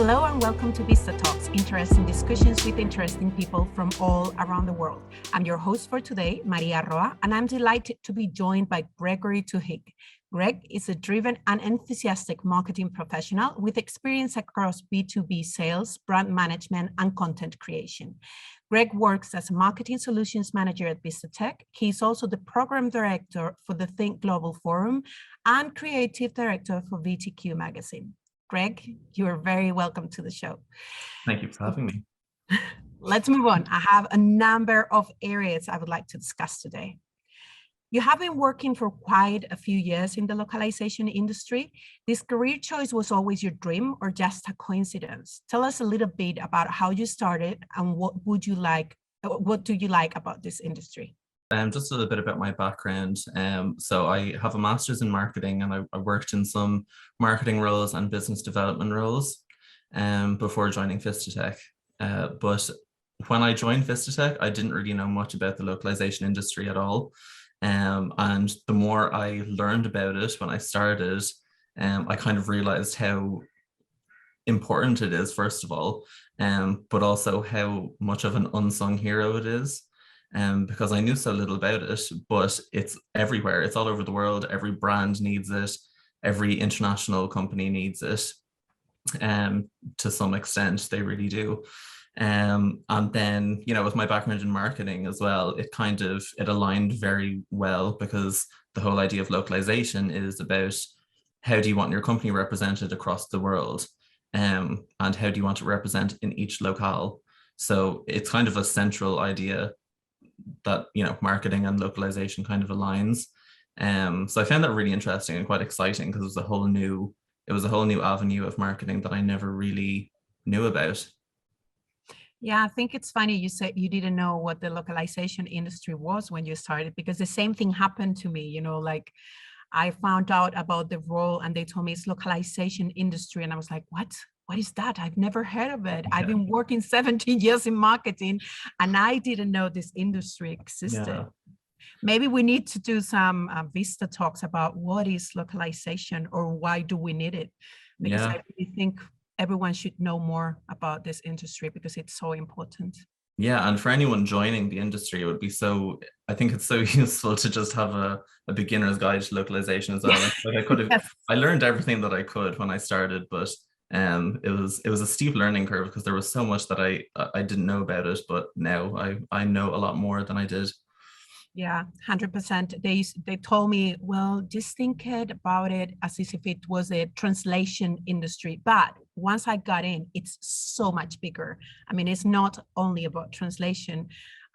Hello and welcome to VistaTalks, interesting discussions with interesting people from all around the world. I'm your host for today, María Roa, and I'm delighted to be joined by Gregory Twohig. Greg is a driven and enthusiastic marketing professional with experience across B2B sales, brand management, and content creation. Greg works as a marketing solutions manager at Vistatec. He's also the program director for the Think Global Forum and creative director for VTQ Magazine. Greg, you're very welcome to the show. Thank you for having me. Let's move on. I have a number of areas I would like to discuss today. You have been working for quite a few years in the localization industry. This career choice was always your dream or just a coincidence? Tell us a little bit about how you started and what do you like about this industry? Just a little bit about my background. So I have a master's in marketing, and I worked in some marketing roles and business development roles before joining Vistatec. But when I joined Vistatec, I didn't really know much about the localization industry at all. And the more I learned about it when I started, I kind of realized how important it is, first of all, but also how much of an unsung hero it is. Because I knew so little about it, but it's everywhere. It's all over the world. Every brand needs it. Every international company needs it. To some extent, they really do. And then, with my background in marketing as well, it aligned very well, because the whole idea of localization is about how do you want your company represented across the world, and how do you want it represented in each locale. So it's kind of a central idea that marketing and localization kind of aligns. So I found that really interesting and quite exciting, because it was a whole new avenue of marketing that I never really knew about. Yeah, I think it's funny you said you didn't know what the localization industry was when you started, because the same thing happened to me. Like I found out about the role and they told me it's localization industry, and I was like, what? What is that? I've never heard of it. I've been working 17 years in marketing and I didn't know this industry existed. Yeah. Maybe we need to do some VistaTalks about what is localization or why do we need it? Because I really think everyone should know more about this industry because it's so important. Yeah, and for anyone joining the industry, it would be I think it's so useful to just have a beginner's guide to localization as well. Like I learned everything that I could when I started, but it was a steep learning curve because there was so much that I didn't know about it, but now I know a lot more than I did. Yeah, 100%. They told me, well, just think about it as if it was a translation industry. But once I got in, it's so much bigger. I mean, it's not only about translation.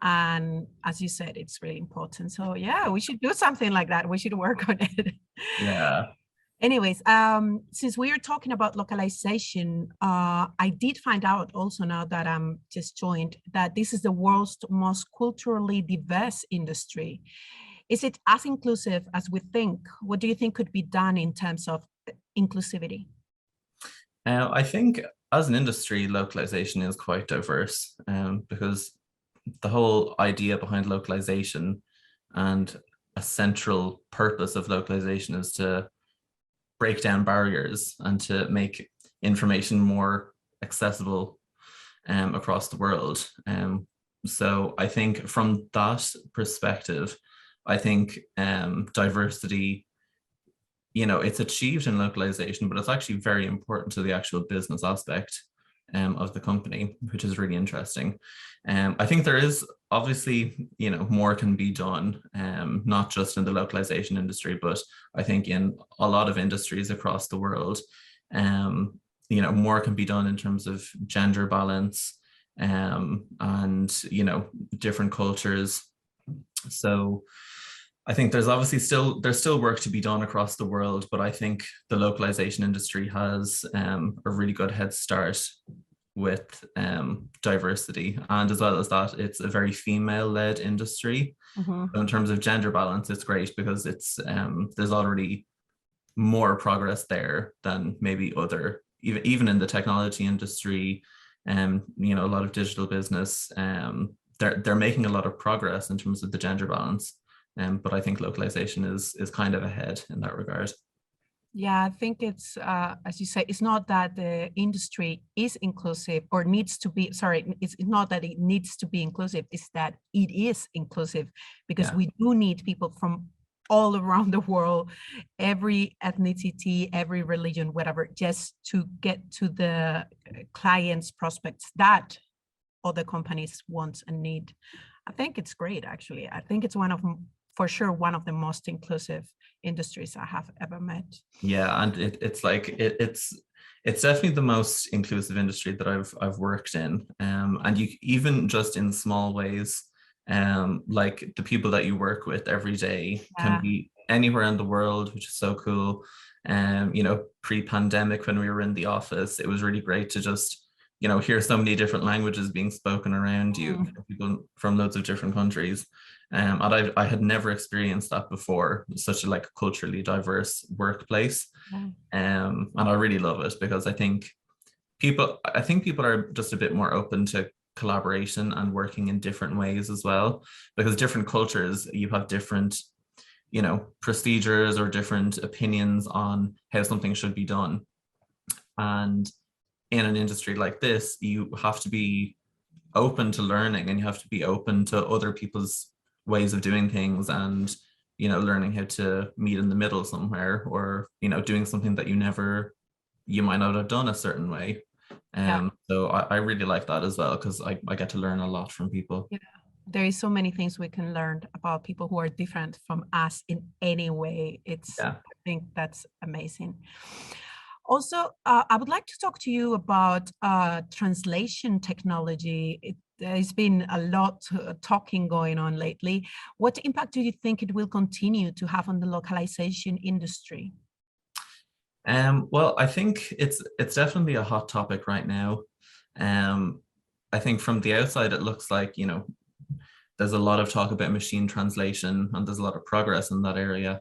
And as you said, it's really important. So yeah, we should do something like that. We should work on it. Yeah. Anyways, since we are talking about localization, I did find out also, now that I'm just joined, that this is the world's most culturally diverse industry. Is it as inclusive as we think? What do you think could be done in terms of inclusivity? I think as an industry, localization is quite diverse, because the whole idea behind localization and a central purpose of localization is to break down barriers and to make information more accessible across the world. So I think from that perspective, I think diversity, it's achieved in localization, but it's actually very important to the actual business aspect of the company, which is really interesting. I think there is obviously, more can be done, not just in the localization industry, but I think in a lot of industries across the world, more can be done in terms of gender balance, and, different cultures. So I think there's obviously still work to be done across the world, but I think the localization industry has a really good head start with diversity, and as well as that, it's a very female-led industry. Mm-hmm. So in terms of gender balance, it's great because it's there's already more progress there than maybe even in the technology industry, a lot of digital business, they're making a lot of progress in terms of the gender balance. But I think localization is kind of ahead in that regard. Yeah, I think it's, as you say, it's not that the industry is inclusive or needs to be, sorry, it's not that it needs to be inclusive, it's that it is inclusive because Yeah. we do need people from all around the world, every ethnicity, every religion, whatever, just to get to the clients, prospects that other companies want and need. I think it's great, actually. I think it's for sure, one of the most inclusive industries I have ever met. Yeah, and it's like it's definitely the most inclusive industry that I've worked in. And you even just in small ways, like the people that you work with every day can Yeah. be anywhere in the world, which is so cool. You know, pre-pandemic when we were in the office, it was really great to just, you know, hear so many different languages being spoken around you, Mm. people from loads of different countries. And I had never experienced that before, such a like culturally diverse workplace. Yeah. And I really love it because I think people are just a bit more open to collaboration and working in different ways as well. Because different cultures, you have different, you know, procedures or different opinions on how something should be done. And in an industry like this, you have to be open to learning and you have to be open to other people's ways of doing things, and you know, learning how to meet in the middle somewhere, or you know, doing something that you might not have done a certain way. Yeah. So I really like that as well because I get to learn a lot from people. Yeah. There is so many things we can learn about people who are different from us in any way. Yeah. I think that's amazing. Also, I would like to talk to you about translation technology. There's been a lot talking going on lately. What impact do you think it will continue to have on the localization industry? Well, I think it's definitely a hot topic right now. Um, I think from the outside it looks like, you know, there's a lot of talk about machine translation and there's a lot of progress in that area.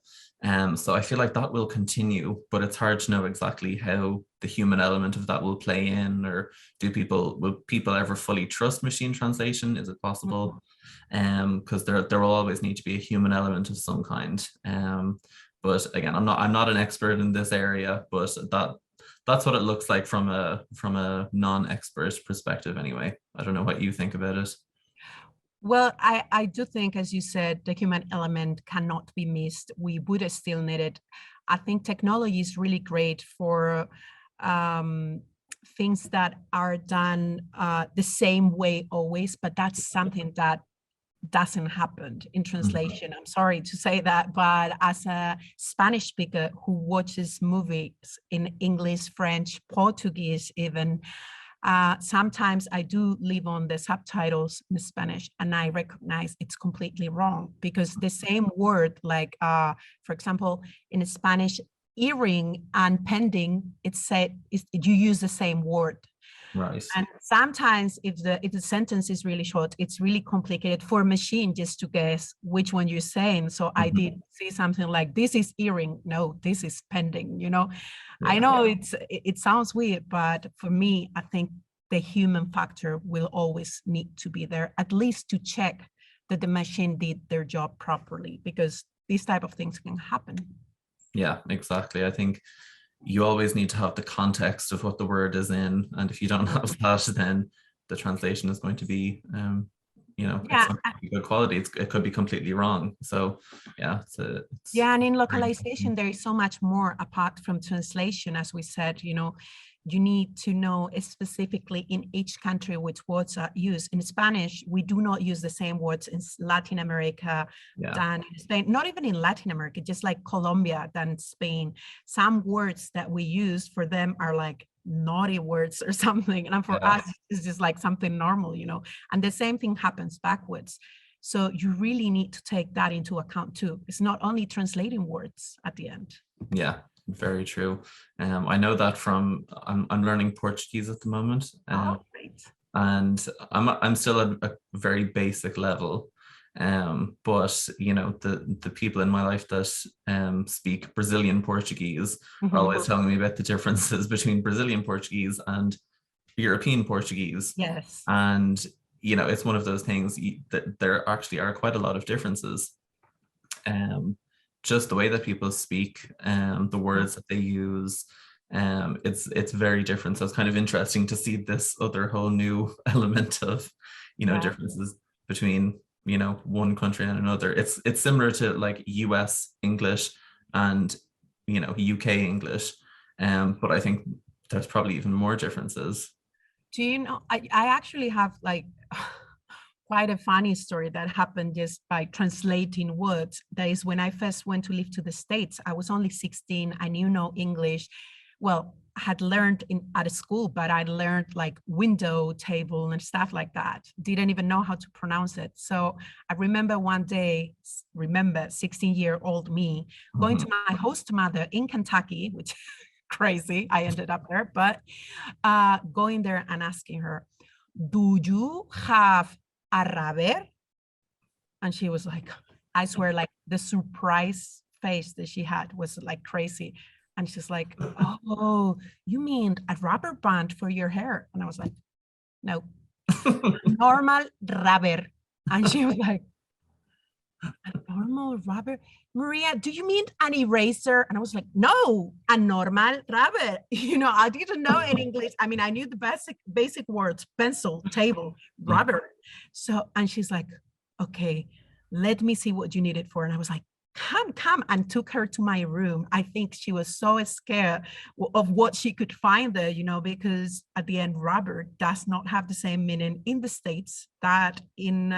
So I feel like that will continue, but it's hard to know exactly how the human element of that will play in, or will people ever fully trust machine translation? Is it possible? Because there will always need to be a human element of some kind. But again, I'm not an expert in this area, but that's what it looks like from a non-expert perspective anyway. I don't know what you think about it. Well, I do think, as you said, the human element cannot be missed. We would still need it. I think technology is really great for um, things that are done the same way always, but that's something that doesn't happen in Mhm. translation. I'm sorry to say that, but as a Spanish speaker who watches movies in English, French, Portuguese, even, sometimes I do leave on the subtitles in Spanish and I recognize it's completely wrong because the same word, like, for example, in Spanish, earring and pending, you use the same word. Right. And sometimes if the sentence is really short, it's really complicated for a machine just to guess which one you're saying. So I Mhm. did see something like, this is earring. No, this is pending, you know. I Yeah. know it sounds weird, but for me, I think the human factor will always need to be there, at least to check that the machine did their job properly, because these type of things can happen. Yeah, exactly. I think you always need to have the context of what the word is in, and if you don't have that, then the translation is going to be, you know, it's Yeah. not going to be good quality. It could be completely wrong. So, yeah, it's Yeah, and in very localization, interesting. there is so much more apart from translation. As we said, you know, you need to know specifically in each country which words are used. In Spanish, we do not use the same words in Latin America Yeah, than in Spain, not even in Latin America, just like Colombia than Spain. Some words that we use for them are like naughty words or something. And for yeah. us, it's just like something normal, you know, and the same thing happens backwards. So you really need to take that into account too. It's not only translating words at the end. Yeah, very true. I know that from I'm learning Portuguese at the moment, Oh, great. and I'm still at a very basic level. But you know, the people in my life that speak Brazilian Portuguese are Mhm. always telling me about the differences between Brazilian Portuguese and European Portuguese. Yes. And you know, it's one of those things that there actually are quite a lot of differences. Um, just the way that people speak, the words that they use, it's very different. So it's kind of interesting to see this other whole new element of, Yeah. differences between, one country and another. It's similar to like US English and, UK English. But I think there's probably even more differences. Do you know, I actually have like quite a funny story that happened just by translating words. That is when I first went to live to the States, I was only 16. I knew no English. Well, I had learned at a school, but I learned like window, table, and stuff like that. Didn't even know how to pronounce it. So I remember one day, 16-year-old me going to my host mother in Kentucky, which crazy. I ended up there, but going there and asking her, do you have a rubber? And she was like, I swear, like the surprise face that she had was like crazy. And she's like, oh, you mean a rubber band for your hair? And I was like, no, normal rubber. And she was like, a normal rubber? Maria, do you mean an eraser? And I was like, no, a normal rubber. I didn't know in English. I mean, I knew the basic words, pencil, table, rubber. So, and she's like, okay, let me see what you need it for. And I was like, come, and took her to my room. I think she was so scared of what she could find there, because at the end, rubber does not have the same meaning in the States that in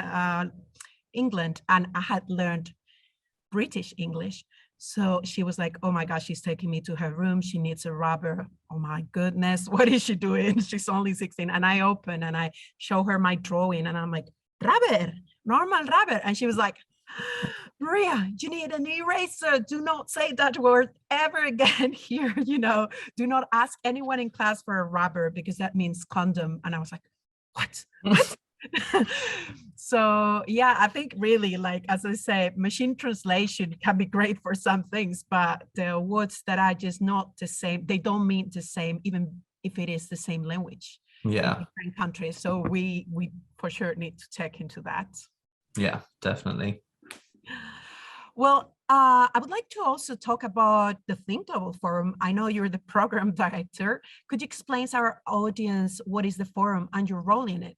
England. And I had learned British English. So she was like, oh my gosh, she's taking me to her room. She needs a rubber. Oh my goodness, what is she doing? She's only 16. And I open and I show her my drawing and I'm like, rubber, normal rubber. And she was like, Maria, you need an eraser. Do not say that word ever again here. Do not ask anyone in class for a rubber because that means condom. And I was like, what? So yeah, I think really, like, as I say, machine translation can be great for some things, but the words that are just not the same, they don't mean the same, even if it is the same language in different countries. So we for sure need to check into that. Yeah, definitely. Well, I would like to also talk about the Think Global Forum. I know you're the program director. Could you explain to our audience what is the forum and your role in it?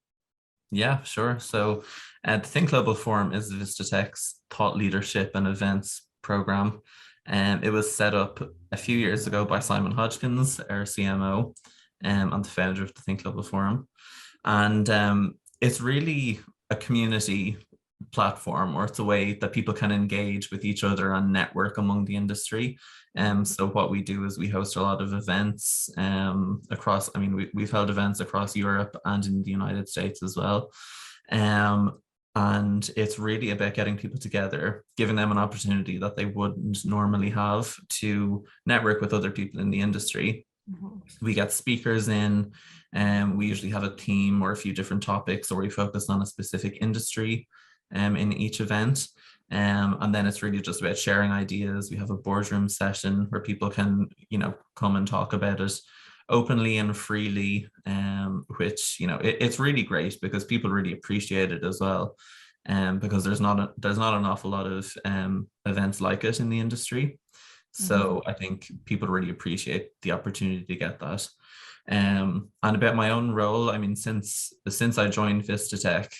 Yeah, sure. So the Think Global Forum is Vistatec's thought leadership and events program. And it was set up a few years ago by Simon Hodgkins, our CMO, and the founder of the Think Global Forum. And it's really a community platform, or it's a way that people can engage with each other and network among the industry. So what we do is we host a lot of events across, we've held events across Europe and in the United States as well. And it's really about getting people together, giving them an opportunity that they wouldn't normally have to network with other people in the industry. We get speakers in, and we usually have a theme or a few different topics, or we focus on a specific industry in each event. And then it's really just about sharing ideas. We have a boardroom session where people can, come and talk about it openly and freely, which, it's really great because people really appreciate it as well. Because there's not an awful lot of events like it in the industry. So I think people really appreciate the opportunity to get that. And about my own role, since I joined Vistatec,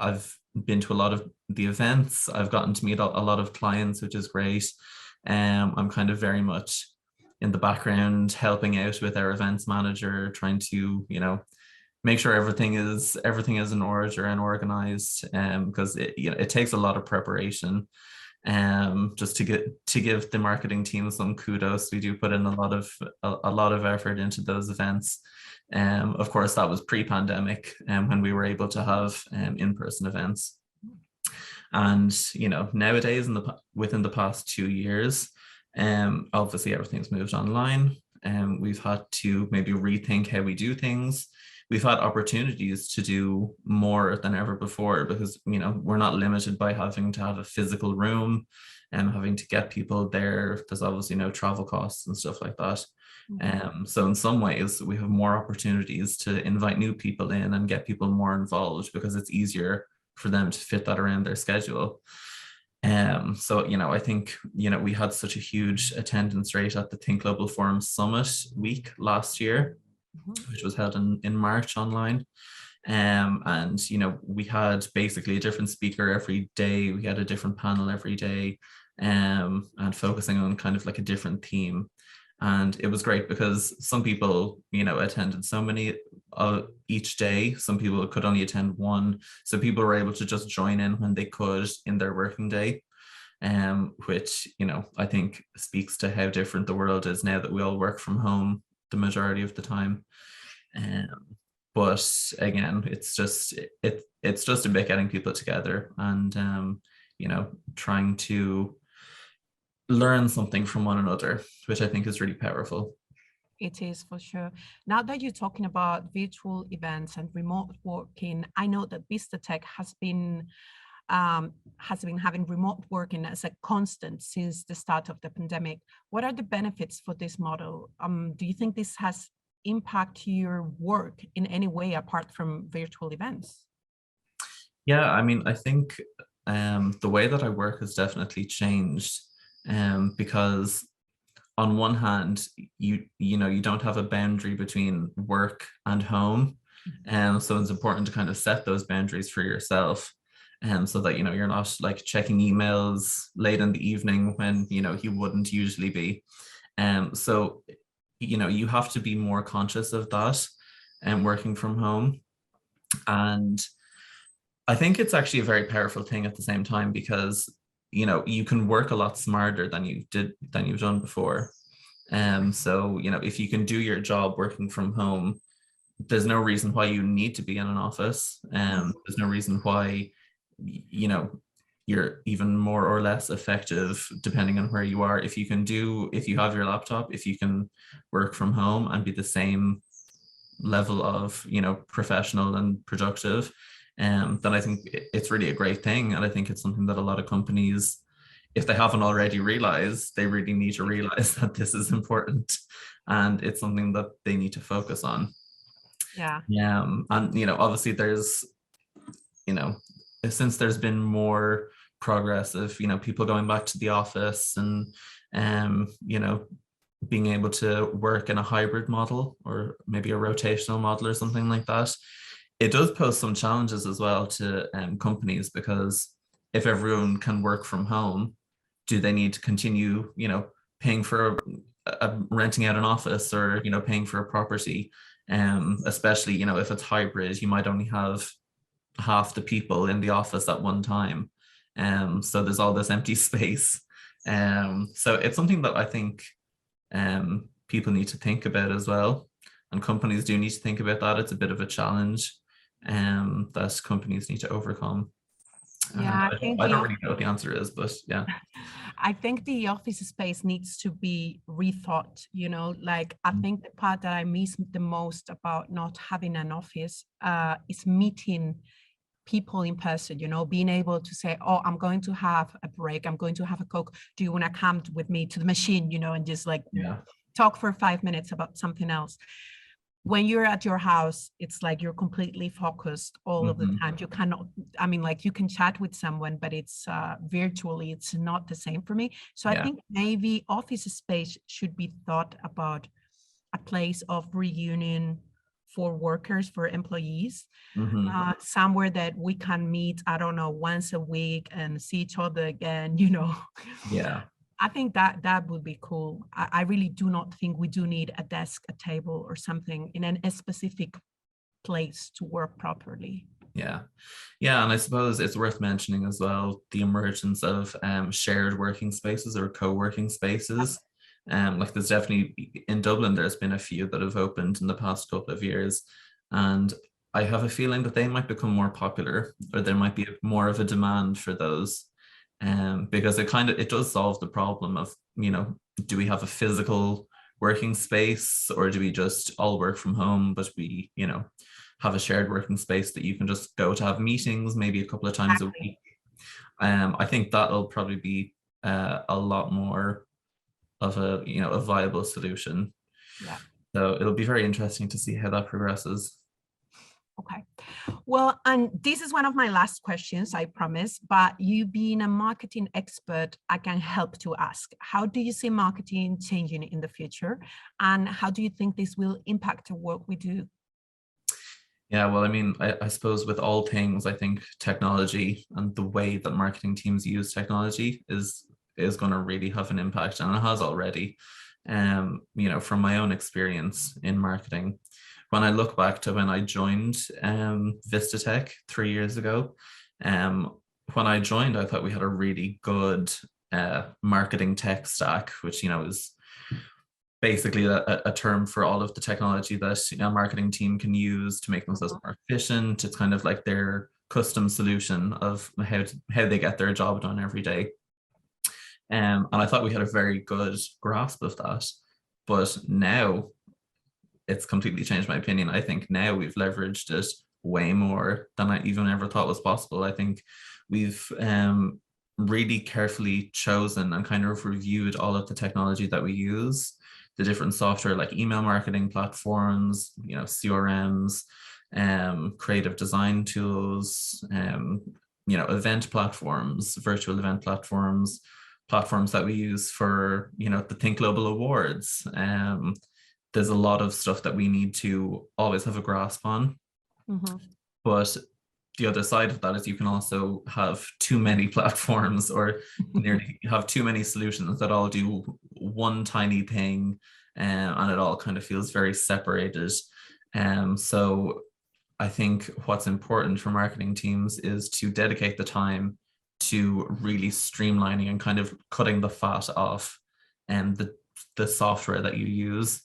I've been to a lot of the events. I've gotten to meet a lot of clients, which is great. I'm kind of very much in the background helping out with our events manager, trying to, make sure everything is in order and organized, because it takes a lot of preparation. Just to give the marketing team some kudos. We do put in a lot of effort into those events. Of course, that was pre-pandemic, when we were able to have in-person events. And nowadays, within the past 2 years, obviously everything's moved online, and we've had to maybe rethink how we do things. We've had opportunities to do more than ever before because, we're not limited by having to have a physical room and having to get people there. There's obviously no travel costs and stuff like that. So in some ways, we have more opportunities to invite new people in and get people more involved because it's easier for them to fit that around their schedule. So, I think, we had such a huge attendance rate at the Think Global Forum Summit week last year, which was held in March online. And, we had basically a different speaker every day. We had a different panel every day, and focusing on kind of like a different theme. And it was great because some people, attended so many each day. Some people could only attend one. So people were able to just join in when they could in their working day, which, I think speaks to how different the world is now that we all work from home the majority of the time. But again, it's just about getting people together and, trying to learn something from one another, which I think is really powerful. It is for sure. Now that you're talking about virtual events and remote working, I know that Vistatec has been having remote working as a constant since the start of the pandemic. What are the benefits for this model? Do you think this has impact your work in any way apart from virtual events? Yeah, I mean, I think the way that I work has definitely changed, because on one hand, you don't have a boundary between work and home. And so it's important to kind of set those boundaries for yourself. So that, you're not like checking emails late in the evening when, you wouldn't usually be. So, you have to be more conscious of that and working from home. And I think it's actually a very powerful thing at the same time because, you can work a lot smarter than you've done before. So, if you can do your job working from home, there's no reason why you need to be in an office. There's no reason why, you're even more or less effective depending on where you are. If you have your laptop, if you can work from home and be the same level of, professional and productive, then I think it's really a great thing. And I think it's something that a lot of companies, if they haven't already realized, they really need to realize that this is important and it's something that they need to focus on. Yeah. And, obviously there's, since there's been more progress of, people going back to the office and, being able to work in a hybrid model or maybe a rotational model or something like that, it does pose some challenges as well to companies, because if everyone can work from home, do they need to continue, paying for renting out an office or, paying for a property? Especially, if it's hybrid, you might only have half the people in the office at one time. So there's all this empty space. So it's something that I think people need to think about as well. And companies do need to think about that. It's a bit of a challenge that companies need to overcome. Yeah, I don't really know what the answer is, but yeah. I think the office space needs to be rethought, like I think the part that I miss the most about not having an office is meeting people in person, being able to say, oh, I'm going to have a break, I'm going to have a Coke, do you want to come with me to the machine, and just like talk for 5 minutes about something else. When you're at your house, it's like you're completely focused all of the time. You cannot, like you can chat with someone, but it's virtually, it's not the same for me. So I think maybe office space should be thought about a place of reunion for workers, for employees, somewhere that we can meet, I don't know, once a week and see each other again, Yeah. I think that would be cool. I really do not think we do need a desk, a table or something in a specific place to work properly. Yeah. And I suppose it's worth mentioning as well the emergence of shared working spaces or co-working spaces. Like there's definitely in Dublin, there's been a few that have opened in the past couple of years. And I have a feeling that they might become more popular, or there might be more of a demand for those. Because it does solve the problem of, do we have a physical working space, or do we just all work from home, but we, have a shared working space that you can just go to have meetings maybe a couple of times a week. I think that'll probably be a lot more of a viable solution. Yeah. So it'll be very interesting to see how that progresses. Okay. Well, and this is one of my last questions, I promise, but you being a marketing expert, I can help to ask, how do you see marketing changing in the future? And how do you think this will impact the work we do? Yeah, well, I mean, I suppose with all things, I think technology and the way that marketing teams use technology is going to really have an impact, and it has already. From my own experience in marketing, when I look back to when I joined Vistatec 3 years ago, um, when I joined, I thought we had a really good marketing tech stack, which is basically a term for all of the technology that a marketing team can use to make themselves more efficient. It's kind of like their custom solution of how they get their job done every day. And I thought we had a very good grasp of that. But now it's completely changed my opinion. I think now we've leveraged it way more than I even ever thought was possible. I think we've really carefully chosen and kind of reviewed all of the technology that we use, the different software like email marketing platforms, CRMs, creative design tools, event platforms, virtual event platforms that we use for, the Think Global Awards. There's a lot of stuff that we need to always have a grasp on. Mm-hmm. But the other side of that is you can also have too many platforms or nearly have too many solutions that all do one tiny thing, and it all kind of feels very separated. So I think what's important for marketing teams is to dedicate the time to really streamlining and kind of cutting the fat off the software that you use.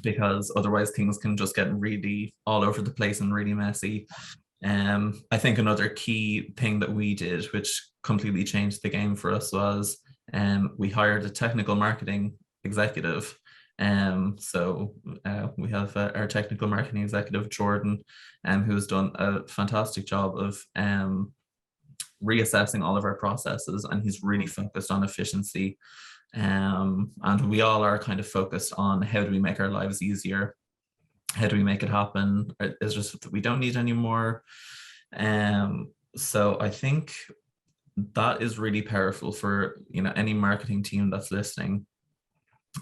Because otherwise things can just get really all over the place and really messy. I think another key thing that we did, which completely changed the game for us, was we hired a technical marketing executive. So we have our technical marketing executive, Jordan, who's done a fantastic job of reassessing all of our processes, and he's really focused on efficiency. And we all are kind of focused on how do we make our lives easier? How do we make it happen? It's just that we don't need any more. So I think that is really powerful for any marketing team that's listening.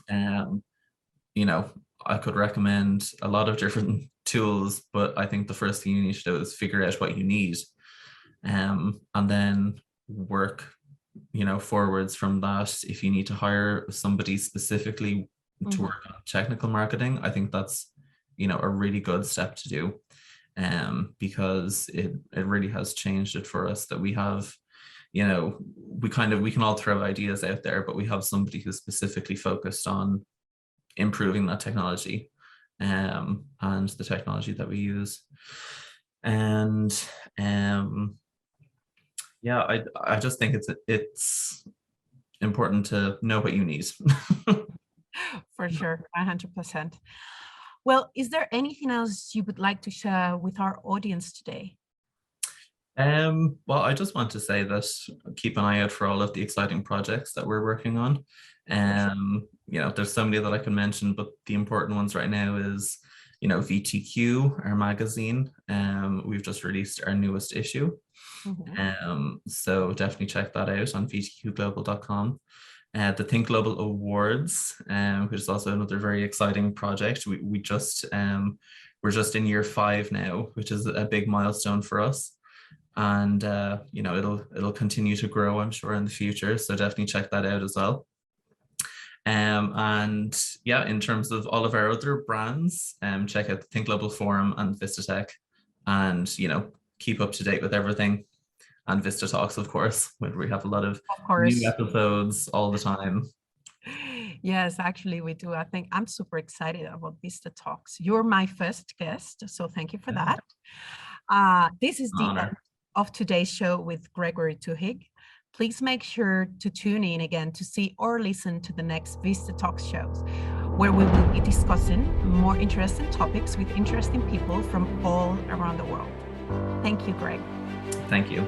I could recommend a lot of different tools, but I think the first thing you need to do is figure out what you need, and then work forwards from that. If you need to hire somebody specifically to work on technical marketing, I think that's a really good step to do, because it really has changed it for us that we have we can all throw ideas out there, but we have somebody who's specifically focused on improving that technology, and the technology that we use. And yeah, I just think it's important to know what you need. For sure, 100%. Well, is there anything else you would like to share with our audience today? Well, I just want to say that keep an eye out for all of the exciting projects that we're working on. There's so many that I can mention, but the important ones right now is, VTQ, our magazine. We've just released our newest issue. So definitely check that out on vtqglobal.com. The Think Global Awards, which is also another very exciting project. We're just in year 5 now, which is a big milestone for us. And it'll continue to grow, I'm sure, in the future. So definitely check that out as well. And yeah, in terms of all of our other brands, check out the Think Global Forum and Vistatec, and keep up to date with everything. And VistaTalks, of course, where we have a lot of new episodes all the time. Yes, actually we do. I think I'm super excited about VistaTalks. You're my first guest, so thank you for that. This is the end of today's show with Gregory Twohig. Please make sure to tune in again to see or listen to the next VistaTalks shows, where we will be discussing more interesting topics with interesting people from all around the world. Thank you, Greg. Thank you.